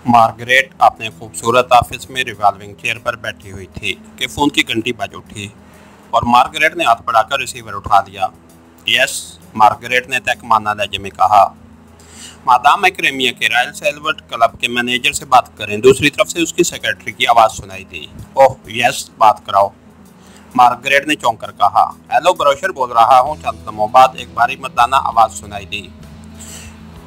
Margaret अपने खूबसूरत office में रिवॉल्विंग चेयर पर बैठी हुई थी कि फ़ोन की घंटी बज उठी और मार्गरेट ने हाथ बढ़ाकर रिसीवर उठा दिया। यस, मार्गरेट ने तहकमाना लहजे में कहा। मादाम एक्रेमिया के रॉयल सेल्वर्ट क्लब के मैनेजर से बात करें। दूसरी तरफ से उसकी सेक्रेटरी की आवाज़ सुनाई दी। ओह यस, बात कराओ, मार्गरेट ने चौंक कर कहा। हेलो, ब्रोशर बोल रहा हूँ। चंद लम्हों बाद एक भारी मर्दाना आवाज़ सुनाई दी।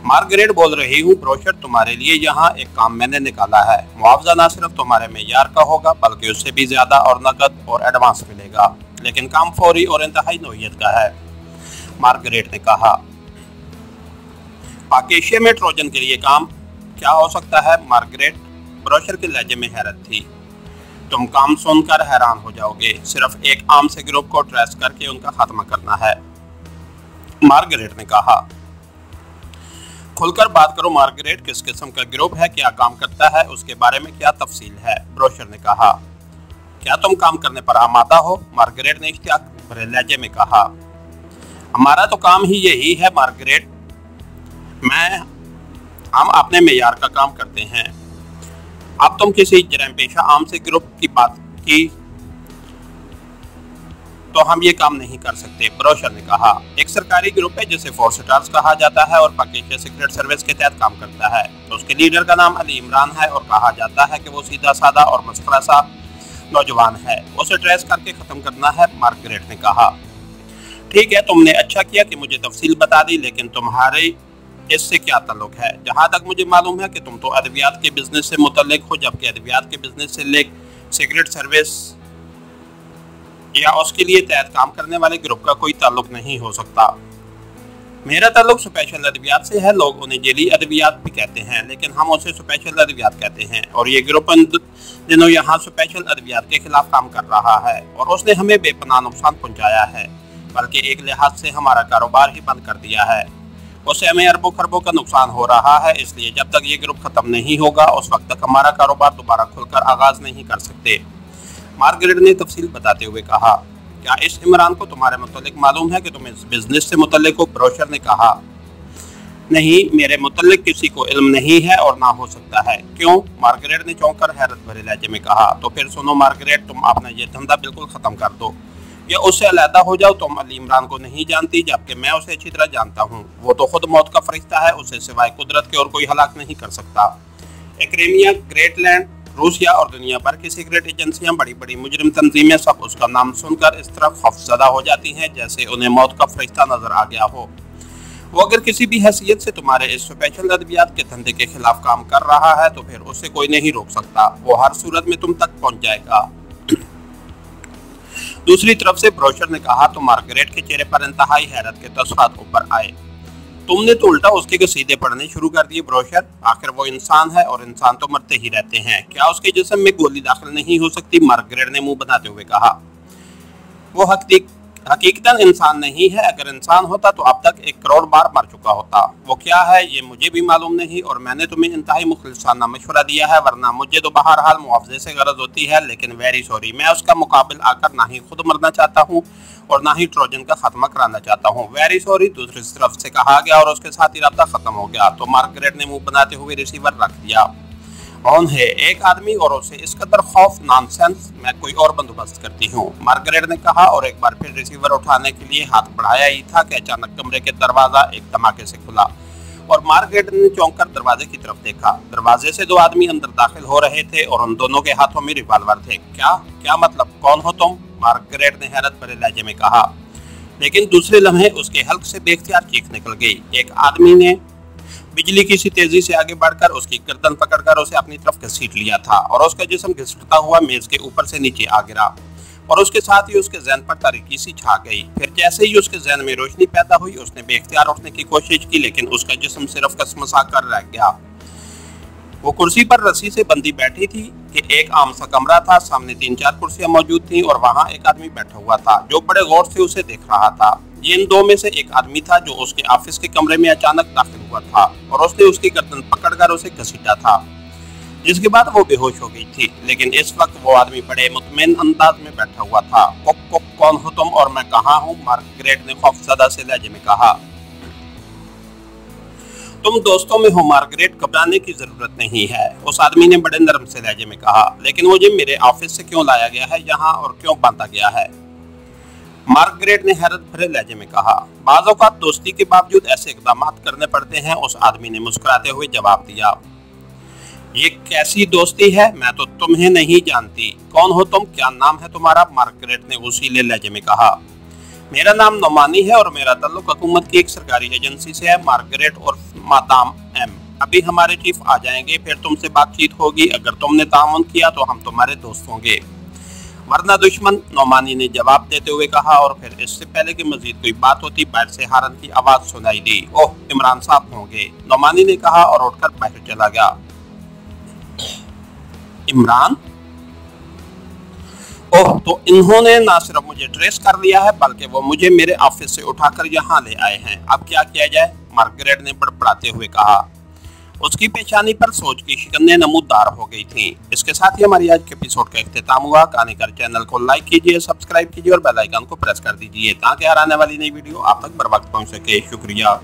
मार्गरेट बोल रही हूँ ब्रोशर, तुम्हारे लिए यहाँ एक काम मैंने निकाला है। मुआवजा न सिर्फ तुम्हारे मेयार का होगा बल्कि उससे भी ज्यादा और नकद और एडवांस मिलेगा, लेकिन काम फौरी और इंतहाई नौयत का है, मार्गरेट ने कहा। पाकेशिया में ट्रोजन के लिए काम क्या हो सकता है मार्गरेट? ब्रोशर के लहजे में हैरत थी। तुम काम सुनकर हैरान हो जाओगे। सिर्फ एक आम से ग्रुप को ट्रेस करके उनका खात्मा करना है, मार्गरेट ने कहा। खुलकर बात करो मार्गरेट, किस किस्म का ग्रुप है, क्या काम करता है, उसके बारे में क्या तफसील है? ब्रोशर ने कहा। क्या तुम काम करने पर आमादा हो? मार्गरेट ने इश्तियाक भरे लहजे में कहा। हमारा तो काम ही यही है मार्गरेट, हम अपने मेयार का काम करते हैं। अब तुम किसी जराइम पेशा आम से ग्रुप की बात की तो हम ये काम नहीं कर सकते, ब्रोशर ने कहा। एक सरकारी ग्रुप है जिसे 4 स्टार्स कहा जाता है और पाकिस्तान सीक्रेट सर्विस के तहत काम करता है। तो उसके लीडर का नाम अली इमरान है और कहा जाता है कि वो सीधा साधा और मस्करा सा नौजवान है। उसे ट्रेस करके खत्म करना है, मार्गरेट ने कहा। ठीक है, तुमने अच्छा किया कि मुझे तफसील बता दी, लेकिन तुम्हारे इससे क्या ताल्लुक है? जहाँ तक मुझे मालूम है कि तुम तो अद्वियात के बिजनेस से मुतल्लिक हो, जबकि अद्वियात के बिजनेस से लेकर सीक्रेट सर्विस या उसके लिए तहत काम करने वाले ग्रुप का कोई ताल्लुक नहीं हो सकता। मेरा ताल्लुक स्पेशल अद्वियात से है। लोग उन्हें जेली अद्वियात भी कहते हैं, लेकिन हम उसे स्पेशल अद्वियात कहते हैं। और ये ग्रुप दिनों यहाँ स्पेशल अद्वियात के खिलाफ काम कर रहा है और उसने हमें बेपनाह नुकसान पहुँचाया है, बल्कि एक लिहाज से हमारा कारोबार ही बंद कर दिया है। उससे हमें अरबों खरबों का नुकसान हो रहा है, इसलिए जब तक ये ग्रुप खत्म नहीं होगा उस वक्त तक हमारा कारोबार दोबारा खुलकर आगाज नहीं कर सकते, मार्गरेट ने तफसील बताते हुए कहा। क्या इस इमरान को तुम्हारे मुतल्लिक मालूम है कि तुम इस बिजनेस से मुतल्लिक हो? ब्रोशर ने कहा। नहीं, मेरे मुतल्लिक किसी को इल्म नहीं है और ना हो सकता है। क्यों? मार्गरेट ने चौंक कर हैरत भरे लहजे में कहा। तो फिर सुनो मार्गरेट, तुम अपना ये धंधा बिल्कुल खत्म कर दो या उससे अलहदा हो जाओ। तुम अली इमरान को नहीं जानती, जबकि मैं उसे अच्छी तरह जानता हूँ। वो तो खुद मौत का फरिश्ता है, उसे सिवाय कुदरत के और कोई हलाक नहीं कर सकता। एक्रेमिया, ग्रेटलैंड, रूसिया और दुनिया भर की सीक्रेट एजेंसियां, बड़ी बड़ी मुजरिम तंजीमें सब उसका नाम सुनकर इस तरह खौफजदा हो जाती हैं जैसे उन्हें मौत का फरिश्ता नजर आ गया हो। वो अगर किसी भी हैसियत से तुम्हारे इस स्पेशल अद्वियात के धंधे के खिलाफ काम कर रहा है तो फिर उसे कोई नहीं रोक सकता। वो हर सूरत में तुम तक पहुंच जाएगा। दूसरी तरफ से ब्रोशर ने कहा तो मार्गरेट के चेहरे पर इंतहाई हैरत के तसव्वुरात ऊपर आए। तुमने तो उल्टा उसके सीधे पढ़ने शुरू कर दिए ब्रोशर। आखिर वो इंसान है और इंसान तो मरते ही रहते हैं। क्या उसके जिस्म में गोली दाखिल नहीं हो सकती? मार्गरेट ने मुंह बनाते हुए कहा। वो हकीकतन इंसान नहीं है। अगर इंसान होता तो अब तक 1 करोड़ बार मर चुका होता। वो क्या है ये मुझे भी मालूम नहीं और मैंने तुम्हें इंतहाई मुखलिसाना मशवरा दिया है, वरना मुझे तो बहरहाल मुआवजे से गरज होती है। लेकिन वेरी सॉरी, मैं उसका मुकाबिल आकर ना ही खुद मरना चाहता हूँ और ना ही ट्रोजन का खात्मा कराना चाहता हूँ। वेरी सॉरी दूसरी तरफ से कहा गया और उसके साथ ही रब्ता खत्म हो गया। तो मार्गरेट ने मुंह बनाते हुए रिसीवर रख दिया। कौन है एक आदमी और उसे इस कदर खौफ? नॉनसेंस, मैं कोई और बंदोबस्त करती हूँ, मार्गरेट ने कहा और एक बार फिर रिसीवर उठाने के लिए हाथ बढ़ाया ही था कि अचानक कमरे के दरवाजा एक धमाके से खुला और मार्गरेट ने चौंक कर दरवाजे की तरफ देखा। दरवाजे से 2 आदमी अंदर दाखिल हो रहे थे और उन दोनों के हाथों में रिवॉल्वर थे। क्या मतलब? कौन हो तुम? मार्गरेट ने हैरत भरे लहजे में कहा। लेकिन दूसरे लम्हे उसके हल्क से बेख्तियार चीख निकल गई। एक आदमी ने बिजली की सी तेजी से आगे बढ़कर उसकी गर्दन पकड़कर उसे अपनी तरफ घसीट लिया था और उसका जिस्म घिसटता हुआ मेज के ऊपर से नीचे आ गिरा और उसके साथ ही उसके जहन पर तारीकी सी छा गई। फिर जैसे ही उसके जहन में रोशनी पैदा हुई उसने बेख्तियार उठने की कोशिश की, लेकिन उसका जिस्म सिर्फ कसमसा कर रह गया। वो कुर्सी पर रस्सी से बंधी बैठी थी कि एक आम सा कमरा था। सामने 3-4 कुर्सियां मौजूद थीं और वहां एक आदमी बैठा हुआ था जो बड़े गौर से उसे देख रहा था। ये इन 2 में से एक आदमी था जो उसके ऑफिस के कमरे में अचानक दाखिल हुआ था और उसने उसकी गर्दन पकड़कर उसे घसीटा था, जिसके बाद वो बेहोश हो गई थी। लेकिन इस वक्त वो आदमी बड़े मुतमईन अंदाज में बैठा हुआ था। कौन हो तुम और मैं कहाँ हूँ? मार्गरेट ने खौफजदा से लहजे में कहा। तुम दोस्तों में हो मार्गरेट, घबराने की जरूरत नहीं है, उस आदमी ने बड़े नरम से लहजे में कहा। लेकिन वो जिम मेरे ऑफिस से क्यों लाया गया है यहाँ और क्यों बांधा गया है? मार्गरेट ने हैरत भरे लहजे में कहा। बाज़ औक़ात दोस्ती के बावजूद ऐसे इक़दाम करने पड़ते हैं, उस आदमी ने मुस्कुराते हुए जवाब दिया। ये कैसी दोस्ती है? मैं तो तुम्हें नहीं जानती। कौन हो तुम? क्या नाम है तुम्हारा? मार्गरेट ने उसीले लहजे में कहा। मेरा नाम नोमानी है और मेरा ताल्लुक हुकूमत की एक सरकारी एजेंसी से है, मार्गरेट और मादाम एम। अभी हमारे चीफ आ जाएंगे, फिर तुमसे बातचीत होगी। अगर तुमने ताउन किया तो हम तुम्हारे दोस्त होंगे, वरना दुश्मन, नोमानी ने जवाब देते हुए कहा। और फिर इससे पहले कि मजीद कोई बात होती, बाहर से हारन की आवाज सुनाई दी। ओह, इमरान साहब होंगे, नोमानी ने कहा और उठकर बाहर चला गया। इमरान? ओह, तो इन्होंने न सिर्फ मुझे ट्रेस कर लिया है बल्कि वो मुझे मेरे ऑफिस से उठाकर यहाँ ले आए हैं। अब क्या किया जाए? मार्गरेट ने बड़बड़ाते हुए कहा। उसकी पेशानी पर सोच की शिकनें नमूदार हो गई थीं। इसके साथ ही हमारी आज के एपिसोड का इख्तिताम हुआ। कहानीकार चैनल को लाइक कीजिए, सब्सक्राइब कीजिए और बेल आइकन को प्रेस कर दीजिए ताकि हर आने वाली नई वीडियो आप तक बर वक्त पहुँच सके। शुक्रिया।